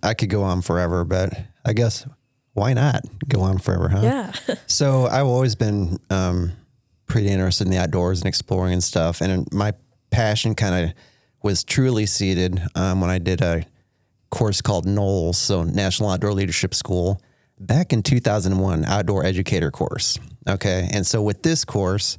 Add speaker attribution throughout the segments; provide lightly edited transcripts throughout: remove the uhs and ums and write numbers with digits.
Speaker 1: I could go on forever, but I guess why not go on forever, huh?
Speaker 2: Yeah.
Speaker 1: So I've always been pretty interested in the outdoors and exploring and stuff. And my passion kind of was truly seated when I did a course called NOLS, so National Outdoor Leadership School, back in 2001, outdoor educator course. Okay. And so with this course,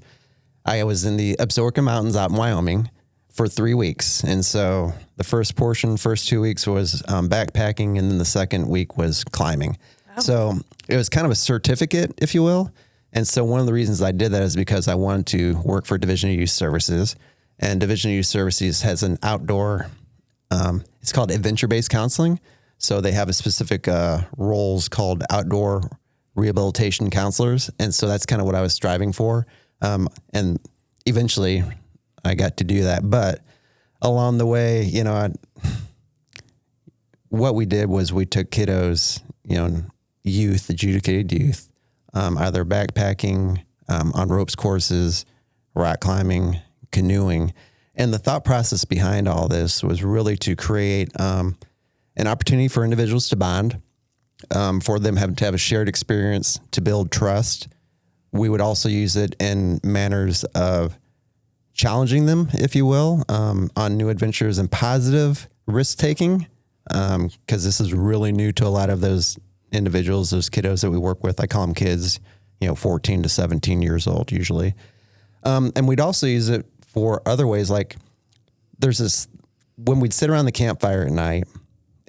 Speaker 1: I was in the Absaroka Mountains out in Wyoming for 3 weeks. And so the first 2 weeks was backpacking, and then the second week was climbing. Wow. So it was kind of a certificate, if you will. And so one of the reasons I did that is because I wanted to work for Division of Youth Services, and Division of Youth Services has an outdoor, it's called adventure-based counseling. So they have a specific roles called outdoor rehabilitation counselors. And so that's kind of what I was striving for. And eventually I got to do that. But along the way, you know, what we did was we took kiddos, you know, youth, adjudicated youth, either backpacking, on ropes courses, rock climbing, canoeing. And the thought process behind all this was really to create an opportunity for individuals to bond, for them to have a shared experience, to build trust. We would also use it in manners of challenging them, if you will, on new adventures and positive risk-taking, because this is really new to a lot of those individuals, those kiddos that we work with. I call them kids, 14 to 17 years old usually. And we'd also use it for other ways, like there's this, when we'd sit around the campfire at night,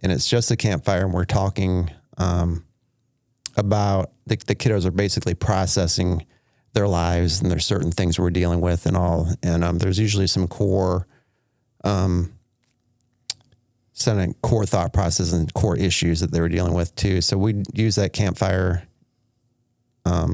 Speaker 1: and it's just a campfire, and we're talking about the kiddos are basically processing their lives, and there's certain things we're dealing with and all. And there's usually some core thought process and core issues that they were dealing with too. So we'd use that campfire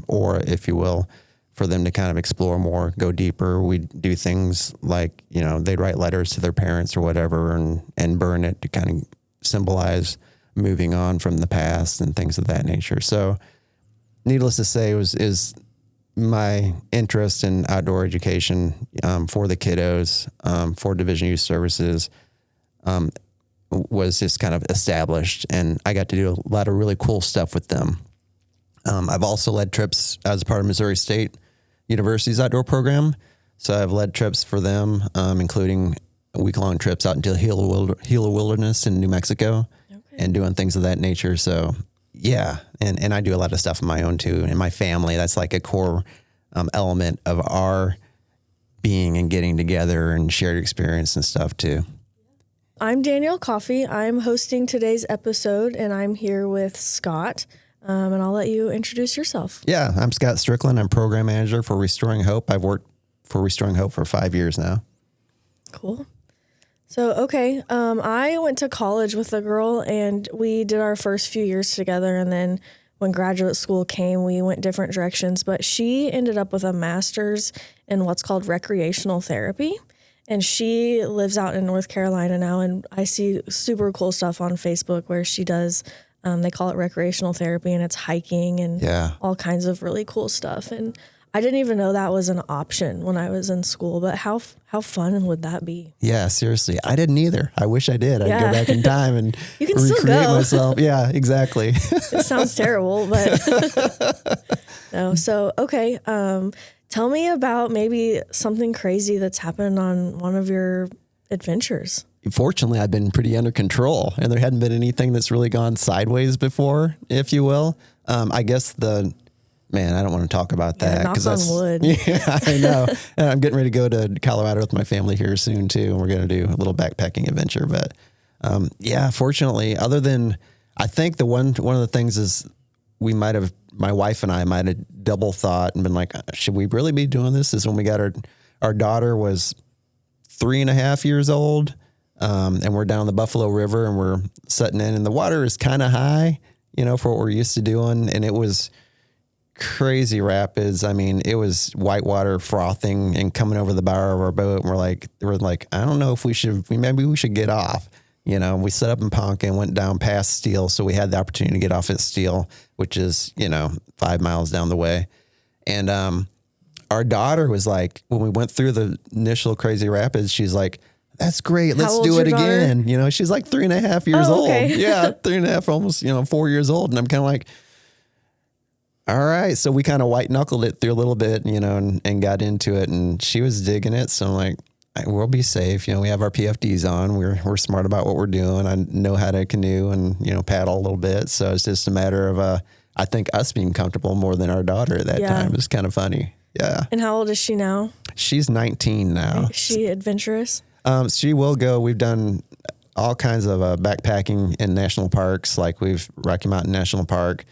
Speaker 1: aura, if you will, for them to kind of explore more, go deeper. We'd do things like, they'd write letters to their parents or whatever and burn it to kind of symbolize moving on from the past and things of that nature. So needless to say, is my interest in outdoor education for the kiddos, for Division Youth Services, was just kind of established, and I got to do a lot of really cool stuff with them. I've also led trips as part of Missouri State University's outdoor program. So I've led trips for them, including week-long trips out into the Gila Wilderness in New Mexico, and doing things of that nature. So yeah, and I do a lot of stuff on my own too, and my family. That's like a core element of our being and getting together and shared experience and stuff too.
Speaker 2: I'm Danielle Coffey. I'm hosting today's episode, and I'm here with Scott. And I'll let you introduce yourself.
Speaker 1: Yeah, I'm Scott Stricklin. I'm program manager for Restoring Hope. I've worked for Restoring Hope for 5 years now.
Speaker 2: Cool. So, okay, I went to college with a girl, and we did our first few years together, and then when graduate school came, we went different directions, but she ended up with a master's in what's called recreational therapy, and she lives out in North Carolina now, and I see super cool stuff on Facebook where she does, they call it recreational therapy, and it's hiking and all kinds of really cool stuff, and I didn't even know that was an option when I was in school, but how fun would that be?
Speaker 1: Yeah, seriously. I didn't either. I wish I did. I'd go back in time and
Speaker 2: you can
Speaker 1: recreate
Speaker 2: still go.
Speaker 1: myself. Yeah, exactly.
Speaker 2: It sounds terrible, but no. So, okay. Tell me about maybe something crazy that's happened on one of your adventures.
Speaker 1: Fortunately, I've been pretty under control, and there hadn't been anything that's really gone sideways before, if you will. I guess man, I don't want to talk about that.
Speaker 2: Knock on wood.
Speaker 1: Yeah, I know. And I'm getting ready to go to Colorado with my family here soon too. And we're going to do a little backpacking adventure. But fortunately, other than, I think one of the things is my wife and I might have double thought and been like, should we really be doing this? Is when we got our daughter was 3.5 years old. And we're down the Buffalo River, and we're setting in, and the water is kind of high, for what we're used to doing. And it was crazy rapids. I mean, it was whitewater frothing and coming over the bow of our boat. And we're like, I don't know if maybe we should get off. We set up in Ponca and went down past Steele. So we had the opportunity to get off at Steele, which is, 5 miles down the way. And, our daughter was like, when we went through the initial crazy rapids, she's like, that's great.
Speaker 2: How
Speaker 1: Let's
Speaker 2: old's
Speaker 1: do it
Speaker 2: your daughter?
Speaker 1: again. You know, she's like 3.5 years
Speaker 2: Oh,
Speaker 1: old.
Speaker 2: okay.
Speaker 1: Yeah. 3.5, almost, 4 years old. And I'm kind of like, all right. So we kind of white knuckled it through a little bit, and got into it, and she was digging it. So I'm like, we'll be safe. We have our PFDs on. We're smart about what we're doing. I know how to canoe and, paddle a little bit. So it's just a matter of, I think us being comfortable more than our daughter at that time. It's kind of funny. Yeah.
Speaker 2: And how old is she now?
Speaker 1: She's 19 now.
Speaker 2: Is she adventurous?
Speaker 1: She will go. We've done all kinds of backpacking in national parks, like we've Rocky Mountain National Park,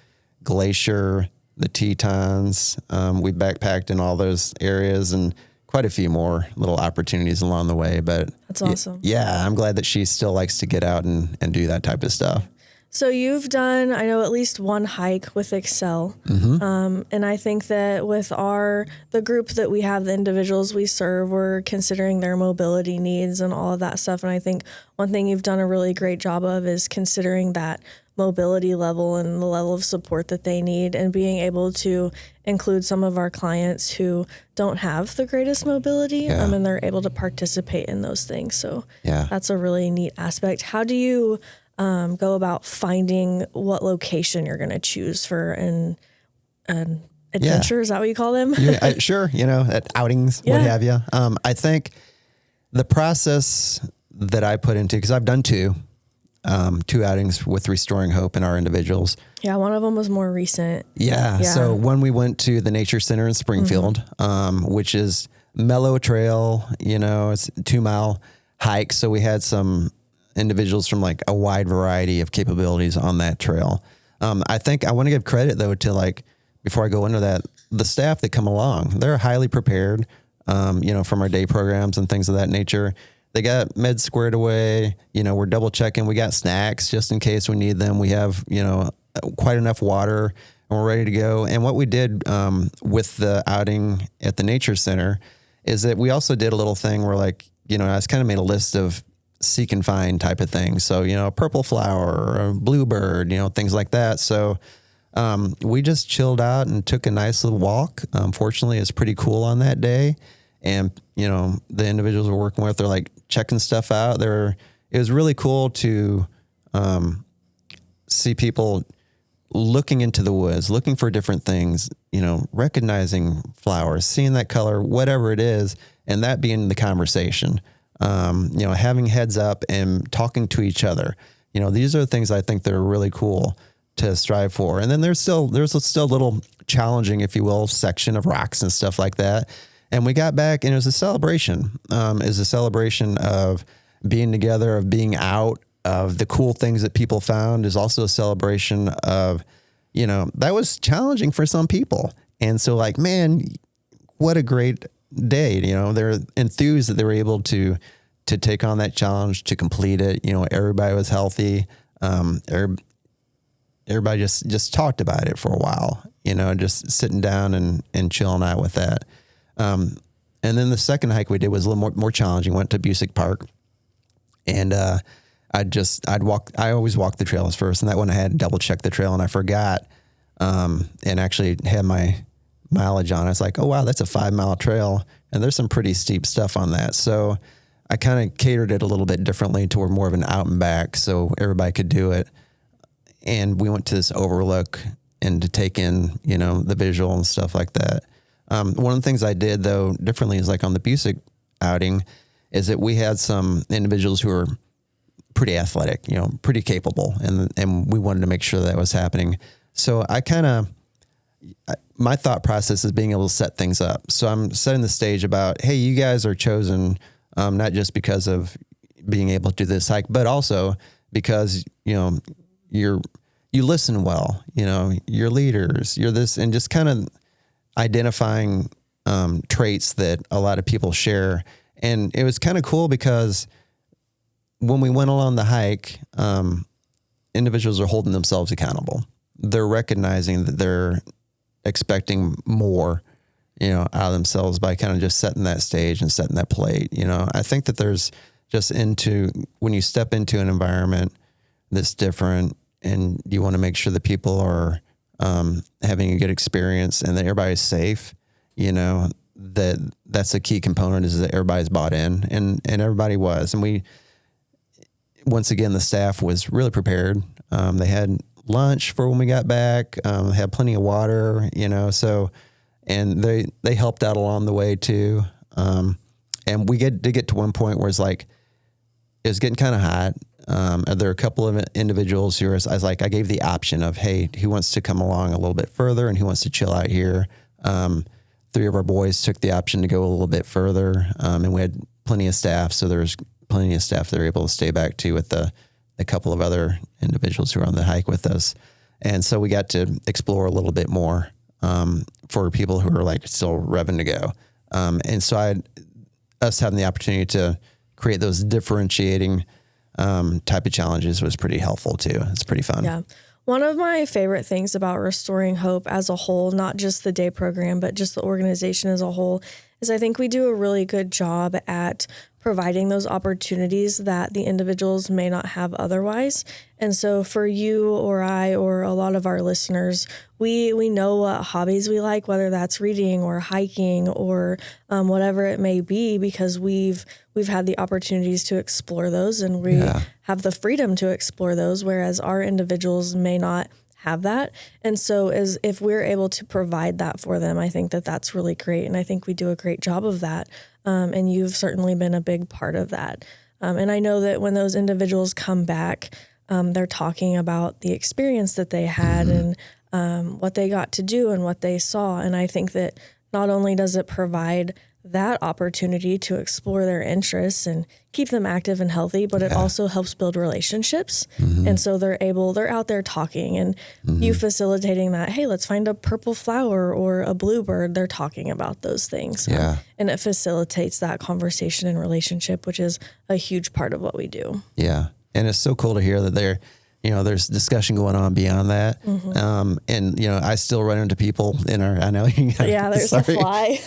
Speaker 1: Glacier, the Tetons. We backpacked in all those areas and quite a few more little opportunities along the way. But
Speaker 2: that's awesome.
Speaker 1: Yeah, I'm glad that she still likes to get out and do that type of stuff.
Speaker 2: So you've done, I know, at least one hike with Excel. And I think that with the group that we have, the individuals we serve, we're considering their mobility needs and all of that stuff. And I think one thing you've done a really great job of is considering that mobility level and the level of support that they need, and being able to include some of our clients who don't have the greatest mobility, and they're able to participate in those things. So that's a really neat aspect. How do you go about finding what location you're going to choose for an adventure? Is that what you call them?
Speaker 1: Sure. At outings, what have you. I think the process that I put into, because I've done two outings with Restoring Hope and our individuals. Yeah,
Speaker 2: one of them was more recent.
Speaker 1: Yeah. So when we went to the Nature Center in Springfield, which is mellow trail, it's a 2-mile hike. So we had some individuals from like a wide variety of capabilities on that trail. I think I want to give credit though to, before I go into that, the staff that come along, they're highly prepared, from our day programs and things of that nature. They got meds squared away. We're double checking. We got snacks just in case we need them. We have, quite enough water, and we're ready to go. And what we did with the outing at the Nature Center is that we also did a little thing where I just kind of made a list of seek and find type of things. So, a purple flower or a bluebird, things like that. So we just chilled out and took a nice little walk. Fortunately, it's pretty cool on that day. And, the individuals we're working with, they're checking stuff out. It was really cool to see people looking into the woods, looking for different things, recognizing flowers, seeing that color, whatever it is, and that being the conversation. Having heads up and talking to each other. These are the things I think that are really cool to strive for. And then there's still a little challenging, if you will, section of rocks and stuff like that. And we got back, and it was a celebration. It was a celebration of being together, of being out, of the cool things that people found. Is also a celebration of, that was challenging for some people. And so man, what a great day. They're enthused that they were able to take on that challenge, to complete it. Everybody was healthy. Everybody just talked about it for a while, just sitting down and chilling out with that. And then the second hike we did was a little more challenging. Went to Busick Park, and I always walk the trails first, and that one I had to double check the trail, and I forgot, and actually had my mileage on. I was like, oh wow, that's a 5-mile trail, and there's some pretty steep stuff on that. So I kind of catered it a little bit differently to where more of an out and back, so everybody could do it. And we went to this overlook and to take in, the visual and stuff like that. One of the things I did though differently is on the Busick outing is that we had some individuals who were pretty athletic, pretty capable, and we wanted to make sure that was happening. So my thought process is being able to set things up. So I'm setting the stage about, hey, you guys are chosen, not just because of being able to do this hike, but also because, you listen well, you're leaders, you're this, and just kind of identifying traits that a lot of people share. And it was kind of cool because when we went along the hike, individuals are holding themselves accountable. They're recognizing that they're expecting more, out of themselves by kind of just setting that stage and setting that plate. I think that there's just when you step into an environment that's different and you want to make sure that people are having a good experience and that everybody's safe, that's a key component, is that everybody's bought in, and everybody was. And once again, the staff was really prepared. They had lunch for when we got back. They had plenty of water, so, and they helped out along the way too. And we did get to one point where it's like, it was getting kind of hot. There were a couple of individuals who I gave the option of, hey, who wants to come along a little bit further and who wants to chill out here? 3 of our boys took the option to go a little bit further. And we had plenty of staff. So there was plenty of staff that were able to stay back too with a couple of other individuals who were on the hike with us. And so we got to explore a little bit more, for people who are like still revving to go. And so us having the opportunity to create those differentiating type of challenges was pretty helpful too. It's pretty fun.
Speaker 2: Yeah. One of my favorite things about Restoring Hope as a whole, not just the day program, but just the organization as a whole, is I think we do a really good job at providing those opportunities that the individuals may not have otherwise. And so for you or I or a lot of our listeners, we know what hobbies we like, whether that's reading or hiking or whatever it may be, because we've had the opportunities to explore those, and we have the freedom to explore those, whereas our individuals may not have that. And so if we're able to provide that for them, I think that that's really great. And I think we do a great job of that. And you've certainly been a big part of that. And I know that when those individuals come back, they're talking about the experience that they had and what they got to do and what they saw. And I think that not only does it provide that opportunity to explore their interests and keep them active and healthy, but it also helps build relationships. And so they're out there talking, and you facilitating that, hey, let's find a purple flower or a bluebird. They're talking about those things.
Speaker 1: Yeah.
Speaker 2: And it facilitates that conversation and relationship, which is a huge part of what we do.
Speaker 1: Yeah. And it's so cool to hear that there's discussion going on beyond that. And, I still run into people I know.
Speaker 2: There's a fly.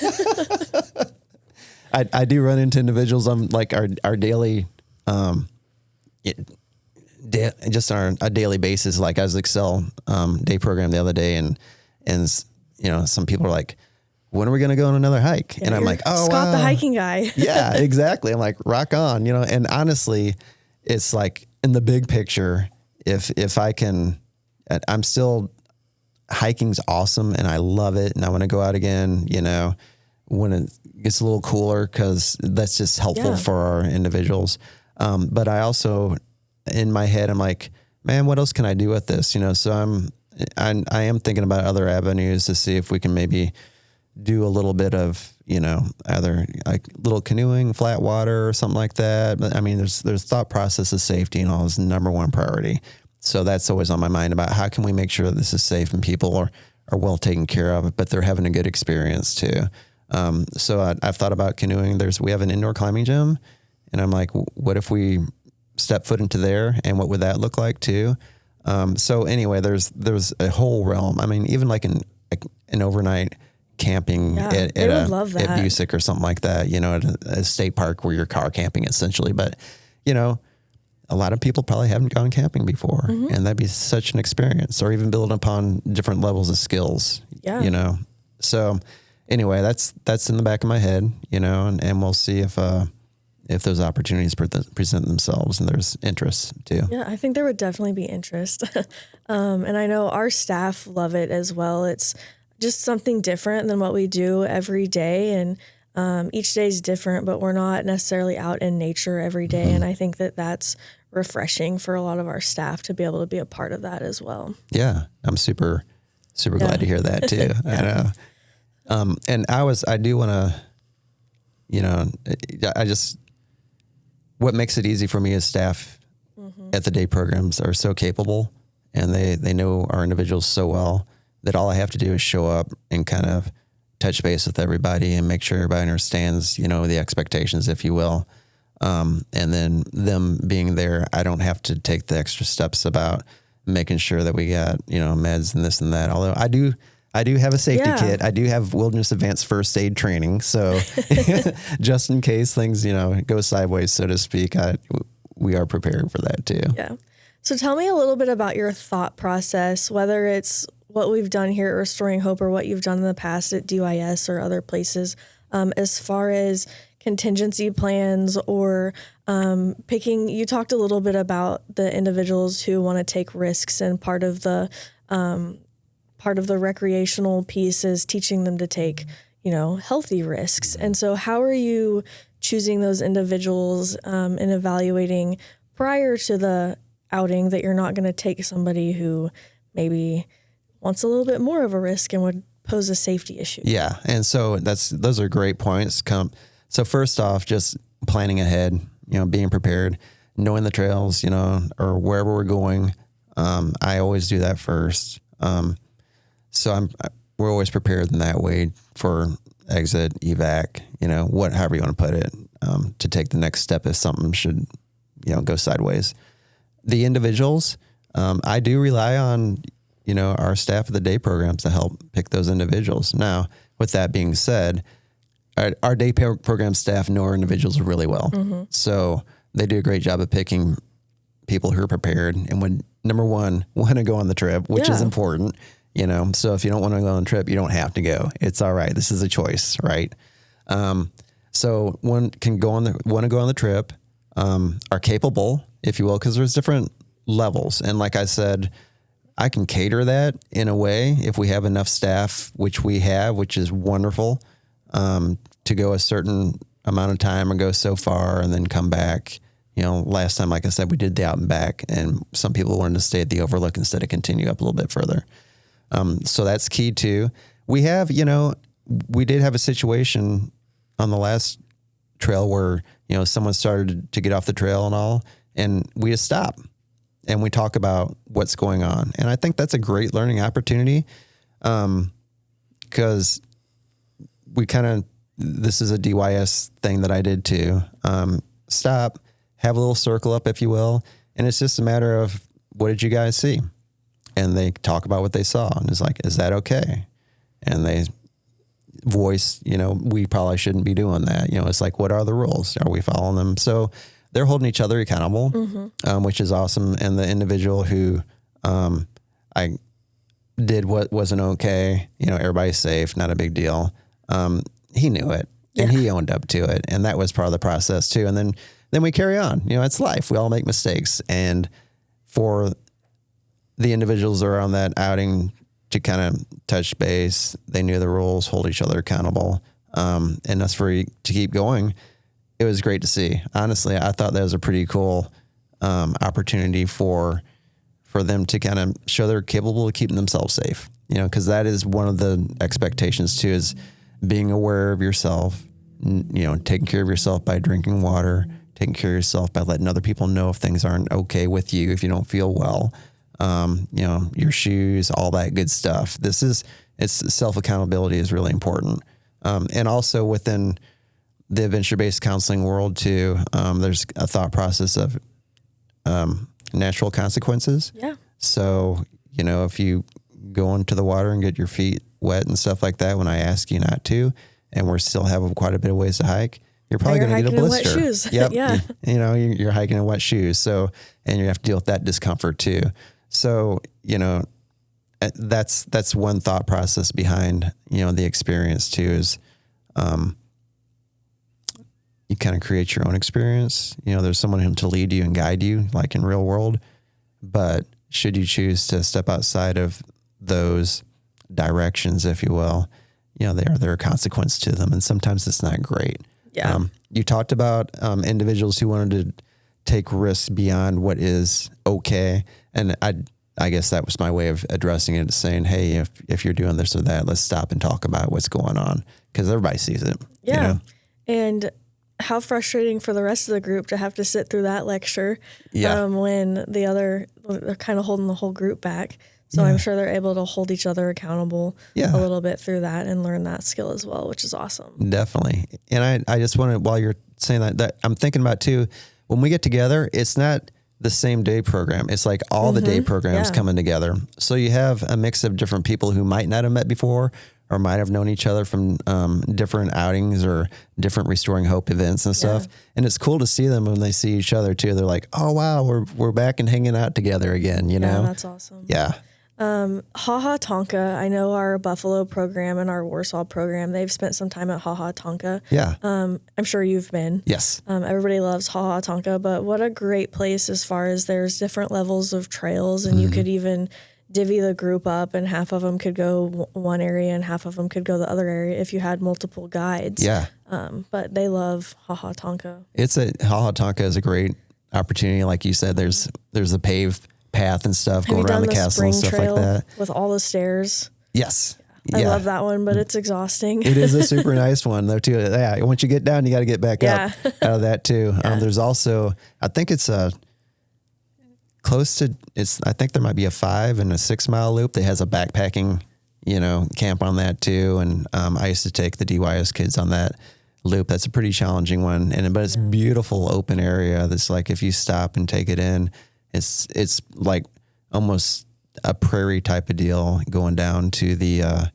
Speaker 1: I do run into individuals on like our daily, just on a daily basis. Like I was Excel day program the other day, and some people are like, when are we going to go on another hike? And I'm like, oh,
Speaker 2: Scott, the hiking guy.
Speaker 1: Yeah, exactly. I'm like, rock on, and honestly, it's like in the big picture, if I can, I'm still, hiking's awesome and I love it. And I want to go out again, when it gets a little cooler, because that's just helpful for our individuals. But I also, in my head, I'm like, man, what else can I do with this? So I am thinking about other avenues to see if we can maybe do a little bit of, either like little canoeing, flat water or something like that. But I mean, there's thought process of safety and all is number one priority. So that's always on my mind about how can we make sure that this is safe and people are well taken care of, but they're having a good experience too. So I've thought about canoeing. We have an indoor climbing gym, and I'm like, what if we step foot into there, and what would that look like too? So anyway, there's a whole realm. I mean, even like an overnight camping at Busick or something like that, at a state park where you're car camping essentially. But, a lot of people probably haven't gone camping before, and that'd be such an experience, or even building upon different levels of skills, So anyway, that's in the back of my head, and we'll see if those opportunities present themselves and there's interest too.
Speaker 2: Yeah, I think there would definitely be interest. And I know our staff love it as well. It's just something different than what we do every day. And each day is different, but we're not necessarily out in nature every day. And I think that that's refreshing for a lot of our staff to be able to be a part of that as well.
Speaker 1: Yeah, I'm super glad to hear that too. I know. And I do want to, what makes it easy for me is staff at the day programs are so capable, and they know our individuals so well that all I have to do is show up and kind of touch base with everybody and make sure everybody understands, the expectations, if you will. And then them being there, I don't have to take the extra steps about making sure that we got, meds and this and that. Although I do have a safety kit. I do have wilderness advanced first aid training. So just in case things, go sideways, so to speak, we are prepared for that too.
Speaker 2: Yeah. So tell me a little bit about your thought process, whether it's what we've done here at Restoring Hope or what you've done in the past at DYS or other places, as far as contingency plans or picking. You talked a little bit about the individuals who want to take risks, and part of the recreational piece is teaching them to take, healthy risks. And so how are you choosing those individuals and evaluating prior to the outing that you're not going to take somebody who maybe wants a little bit more of a risk and would pose a safety issue?
Speaker 1: Yeah. And so those are great points. So first off, just planning ahead, being prepared, knowing the trails, or wherever we're going. I always do that first. So we're always prepared in that way for exit, evac, however you want to put it, to take the next step if something should, go sideways. The individuals, I do rely on, our staff of the day programs to help pick those individuals. Now, with that being said, our day program staff know our individuals really well. Mm-hmm. So they do a great job of picking people who are prepared and would, number one, want to go on the trip, which is important. So if you don't want to go on the trip, you don't have to go. It's all right. This is a choice, right? So one can want to go on the trip, are capable, if you will, because there's different levels. And like I said, I can cater that in a way if we have enough staff, which we have, which is wonderful, to go a certain amount of time or go so far and then come back. Last time, like I said, we did the out and back, and some people wanted to stay at the overlook instead of continue up a little bit further. So that's key too. We have, we did have a situation on the last trail where, someone started to get off the trail and all, and we just stop and we talk about what's going on. And I think that's a great learning opportunity. Cause this is a DYS thing that I did too. Stop, have a little circle up, if you will. And it's just a matter of, what did you guys see? And they talk about what they saw, and it's like, is that okay? And they voice, we probably shouldn't be doing that. It's like, what are the rules? Are we following them? So they're holding each other accountable, mm-hmm. Which is awesome. And the individual who I did what wasn't okay, everybody's safe, not a big deal. He knew it, and he owned up to it, and that was part of the process too. And then we carry on. It's life. We all make mistakes, and for the individuals that are on that outing to kind of touch base, they knew the rules, hold each other accountable, and us to keep going. It was great to see. Honestly, I thought that was a pretty cool opportunity for them to kind of show they're capable of keeping themselves safe. Because that is one of the expectations too, is being aware of yourself, taking care of yourself by drinking water, taking care of yourself by letting other people know if things aren't okay with you, if you don't feel well. Your shoes, all that good stuff. It's self-accountability is really important. And also within the adventure-based counseling world too, there's a thought process of, natural consequences.
Speaker 2: Yeah.
Speaker 1: So, if you go into the water and get your feet wet and stuff like that, when I ask you not to, and we're still having quite a bit of ways to hike, you're probably going to get a blister.
Speaker 2: Wet shoes.
Speaker 1: Yep.
Speaker 2: Yeah.
Speaker 1: You're hiking in wet shoes. So, and you have to deal with that discomfort too. So, that's one thought process behind, the experience too, is, you kind of create your own experience. There's someone to lead you and guide you, like in real world, but should you choose to step outside of those directions, if you will, there are consequences to them. And sometimes it's not great.
Speaker 2: Yeah.
Speaker 1: You talked about, individuals who wanted to take risks beyond what is okay. And I guess that was my way of addressing it, saying, hey, if you're doing this or that, let's stop and talk about what's going on, because everybody sees it.
Speaker 2: Yeah. And how frustrating for the rest of the group to have to sit through that lecture when they're kind of holding the whole group back. So I'm sure they're able to hold each other accountable a little bit through that and learn that skill as well, which is awesome. Definitely.
Speaker 1: And I just wanted, while you're saying that I'm thinking about too, when we get together, it's not the same day program. It's like all the day programs coming together. So you have a mix of different people who might not have met before or might have known each other from different outings or different Restoring Hope events and stuff. Yeah. And it's cool to see them when they see each other too. They're like, oh, wow, we're back and hanging out together again, you know?
Speaker 2: Yeah, that's awesome.
Speaker 1: Yeah.
Speaker 2: Ha Tonka. I know our Buffalo program and our Warsaw program, they've spent some time at Ha Tonka.
Speaker 1: Yeah.
Speaker 2: I'm sure you've been.
Speaker 1: Yes.
Speaker 2: Everybody loves Ha Tonka, but what a great place as far as there's different levels of trails, and you could even divvy the group up, and half of them could go one area and half of them could go the other area if you had multiple guides.
Speaker 1: Yeah.
Speaker 2: But they love Ha Tonka.
Speaker 1: Ha Tonka is a great opportunity. Like you said, there's a paved path and stuff going around the castle and stuff like that.
Speaker 2: With all the stairs.
Speaker 1: Yes.
Speaker 2: I love that one, but it's exhausting.
Speaker 1: It is a super nice one though too. Yeah. Once you get down, you got to get back up out of that too. There's also, I think it's I think there might be a 5 and a 6 mile loop that has a backpacking, camp on that too. And I used to take the DYS kids on that loop. That's a pretty challenging one. But it's beautiful open area. That's like, if you stop and take it in, it's like almost a prairie type of deal going down to the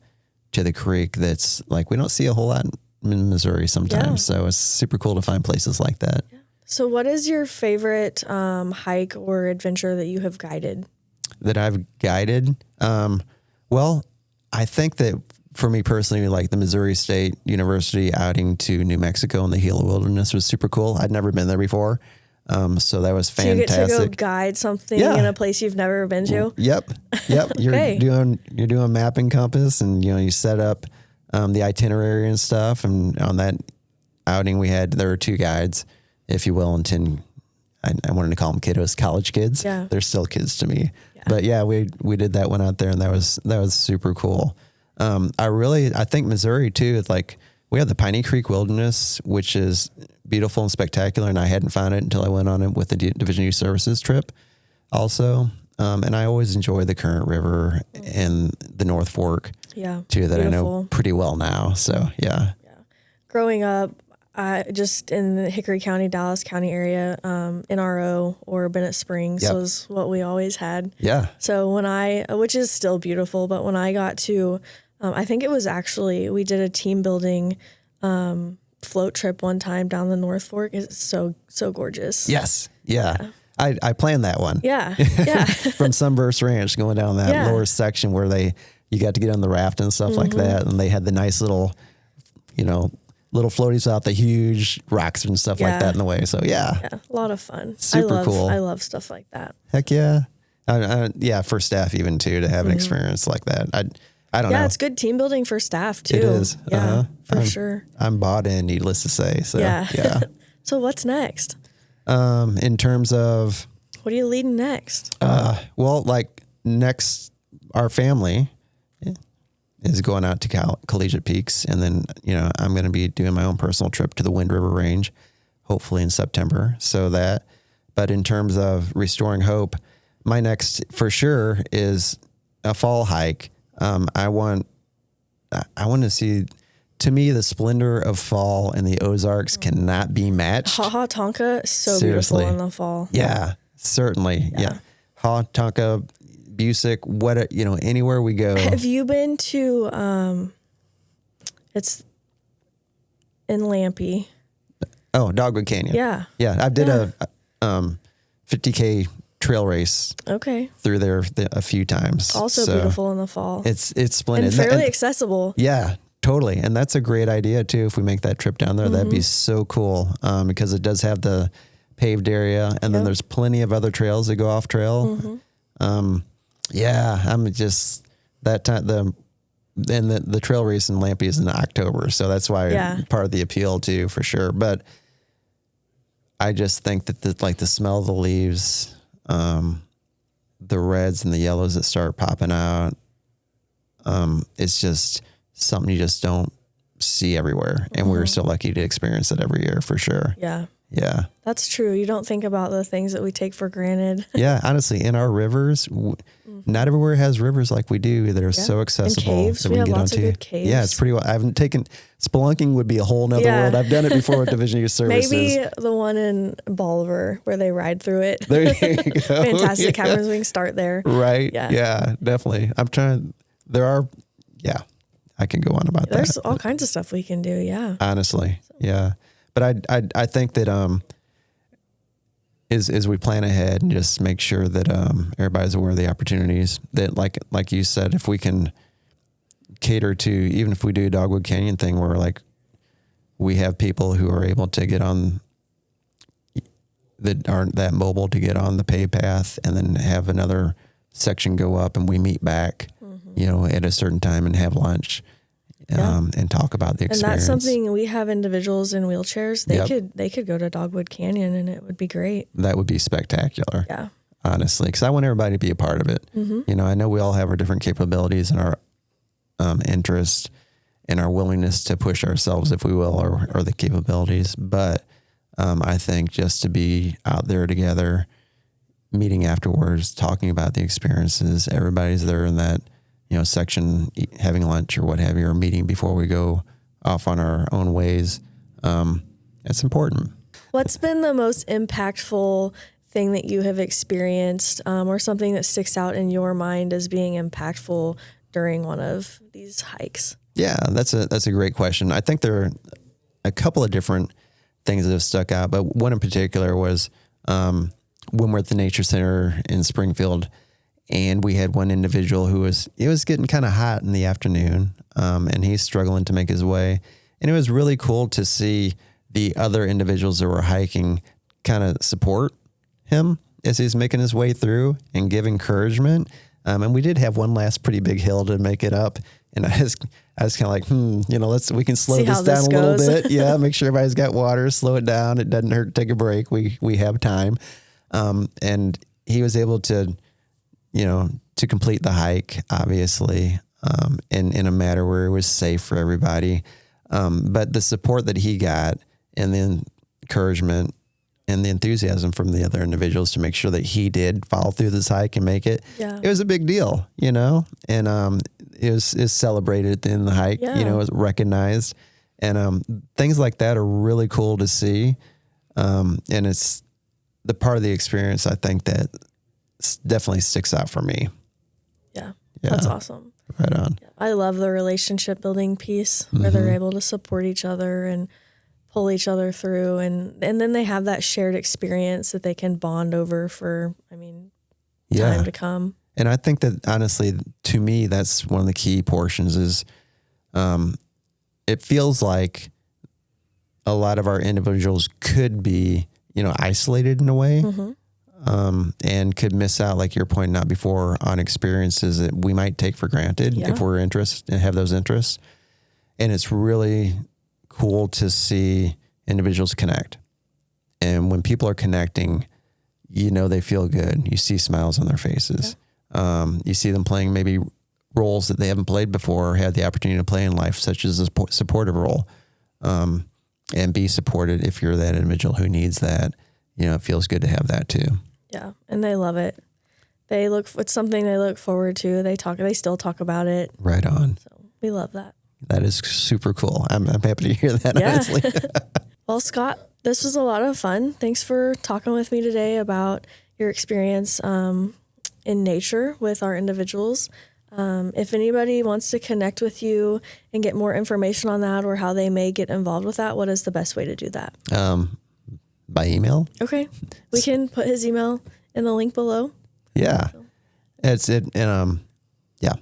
Speaker 1: creek. That's like, we don't see a whole lot in Missouri sometimes. So it's super cool to find places like that. Yeah.
Speaker 2: So what is your favorite hike or adventure that you have guided?
Speaker 1: That I've guided? Well, I think that for me personally, like the Missouri State University outing to New Mexico in the Gila Wilderness was super cool. I'd never been there before. So that was fantastic.
Speaker 2: So you get to go guide something in a place you've never been to?
Speaker 1: Yep. Okay. You're doing mapping compass, and you set up the itinerary and stuff. And on that outing there were 2 guides, if you will, and 10, I wanted to call them kiddos, college kids.
Speaker 2: Yeah.
Speaker 1: They're still kids to me. Yeah. But we did that one out there, and that was super cool. I think Missouri too, it's like, we have the Piney Creek Wilderness, which is beautiful and spectacular, and I hadn't found it until I went on it with the Division U Services trip also. And I always enjoy the Current River and the North Fork too, that beautiful. I know pretty well now. So, yeah.
Speaker 2: Growing up, just in the Hickory County, Dallas County area, NRO or Bennett Springs was what we always had.
Speaker 1: Yeah.
Speaker 2: So which is still beautiful, but when I got to, I think it was actually, we did a team building float trip one time down the North Fork. It's so gorgeous.
Speaker 1: Yes. Yeah. I planned that one.
Speaker 2: Yeah.
Speaker 1: From Sunburst Ranch, going down that lower section where you got to get on the raft and stuff like that. And they had the nice little floaties out the huge rocks and stuff like that in the way. So a
Speaker 2: lot of fun.
Speaker 1: Super cool.
Speaker 2: I love stuff like that.
Speaker 1: Heck yeah. For staff even too, to have an experience like that. I don't know.
Speaker 2: Yeah, it's good team building for staff too.
Speaker 1: It is.
Speaker 2: Yeah, for sure.
Speaker 1: I'm bought in, needless to say. So yeah.
Speaker 2: So what's next?
Speaker 1: In terms of,
Speaker 2: what are you leading next?
Speaker 1: Next, our family is going out to Collegiate Peaks, and then I'm going to be doing my own personal trip to the Wind River Range, hopefully in September. But in terms of restoring hope, my next for sure is a fall hike. I want to see. To me, the splendor of fall in the Ozarks cannot be matched.
Speaker 2: Ha Tonka, so
Speaker 1: Seriously.
Speaker 2: Beautiful in the fall.
Speaker 1: Yeah, certainly. Yeah. Ha Tonka, Busick, anywhere we go.
Speaker 2: Have you been to, it's in Lampe.
Speaker 1: Oh, Dogwood Canyon.
Speaker 2: Yeah.
Speaker 1: Yeah, I did a 50K trail race.
Speaker 2: Okay.
Speaker 1: Through there a few times.
Speaker 2: Also beautiful in the fall.
Speaker 1: It's splendid.
Speaker 2: And fairly accessible.
Speaker 1: Yeah. Totally. And that's a great idea too. If we make that trip down there, that'd be so cool. Because it does have the paved area, and then there's plenty of other trails that go off trail. I'm just that time. The trail race in Lampe is in October. So that's why part of the appeal too, for sure. But I just think that the smell of the leaves, the reds and the yellows that start popping out, it's just something you just don't see everywhere. And we're so lucky to experience it every year, for sure.
Speaker 2: Yeah.
Speaker 1: Yeah.
Speaker 2: That's true. You don't think about the things that we take for granted.
Speaker 1: Yeah. Honestly, in our rivers, not everywhere has rivers like we do that are so accessible.
Speaker 2: And caves.
Speaker 1: That
Speaker 2: we
Speaker 1: can
Speaker 2: have
Speaker 1: get
Speaker 2: lots
Speaker 1: onto.
Speaker 2: of good caves.
Speaker 1: Yeah. It's pretty well. I haven't taken spelunking would be a whole nother world. I've done it before with Division U Services.
Speaker 2: Maybe the one in Bolivar where they ride through it.
Speaker 1: There you go.
Speaker 2: Fantastic caverns. We can start there.
Speaker 1: Right. Yeah, definitely. I can go on about that.
Speaker 2: There's all kinds of stuff we can do. Yeah.
Speaker 1: Honestly. Yeah. But I think that, is we plan ahead and just make sure that everybody's aware of the opportunities that, like you said, if we can cater to, even if we do a Dogwood Canyon thing where like we have people who are able to get on that aren't that mobile to get on the pay path, and then have another section go up and we meet back, you know, at a certain time and have lunch. And talk about the experience.
Speaker 2: And that's something, we have individuals in wheelchairs. They could go to Dogwood Canyon and it would be great.
Speaker 1: That would be spectacular.
Speaker 2: Yeah.
Speaker 1: Honestly, because I want everybody to be a part of it. You know, I know we all have our different capabilities and our interest and our willingness to push ourselves, if we will, or the capabilities. But I think just to be out there together, meeting afterwards, talking about the experiences, everybody's there in that, you know, section, having lunch or what have you, or meeting before we go off on our own ways. It's important.
Speaker 2: What's been the most impactful thing that you have experienced, or something that sticks out in your mind as being impactful during one of these hikes? Yeah,
Speaker 1: that's a great question. I think there are a couple of different things that have stuck out, but one in particular was when we're at the Nature Center in Springfield. And we had one individual it was getting kind of hot in the afternoon, and he's struggling to make his way. And it was really cool to see the other individuals that were hiking kind of support him as he's making his way through and give encouragement. And we did have one last pretty big hill to make it up. And I was kind of like, you know, we can slow this down a little bit. Yeah. Make sure everybody's got water, slow it down. It doesn't hurt to take a break. We have time. And he was able to, you know, to complete the hike, obviously, in a matter where it was safe for everybody. But the support that he got and the encouragement and the enthusiasm from the other individuals to make sure that he did follow through this hike and make it, it was a big deal, you know, and it was celebrated at the end of the hike, you know, it was recognized. And things like that are really cool to see. And it's the part of the experience, I think, that definitely sticks out for me.
Speaker 2: Yeah. That's awesome.
Speaker 1: Right on.
Speaker 2: I love the relationship building piece where they're able to support each other and pull each other through. And then they have that shared experience that they can bond over for, time to come.
Speaker 1: And I think that honestly, to me, that's one of the key portions is, it feels like a lot of our individuals could be, you know, isolated in a way. And could miss out, like you're pointing out before, on experiences that we might take for granted if we're interested and have those interests. And it's really cool to see individuals connect. And when people are connecting, you know, they feel good. You see smiles on their faces. You see them playing maybe roles that they haven't played before or had the opportunity to play in life, such as a supportive role. And be supported if you're that individual who needs that. You know, it feels good to have that too.
Speaker 2: Yeah, and they love it. It's something they look forward to. They still talk about it.
Speaker 1: Right on.
Speaker 2: So we love that.
Speaker 1: That is super cool. I'm happy to hear that, honestly.
Speaker 2: Well, Scott, this was a lot of fun. Thanks for talking with me today about your experience in nature with our individuals. If anybody wants to connect with you and get more information on that or how they may get involved with that, what is the best way to do that?
Speaker 1: By email.
Speaker 2: Okay. We can put his email in the link below.
Speaker 1: Yeah. It's it. And, yeah,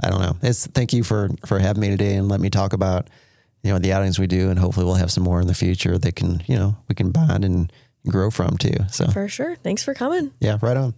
Speaker 1: I don't know. Thank you for having me today and let me talk about, you know, the outings we do, and hopefully we'll have some more in the future that can, you know, we can bond and grow from too. So
Speaker 2: for sure. Thanks for coming.
Speaker 1: Yeah. Right on.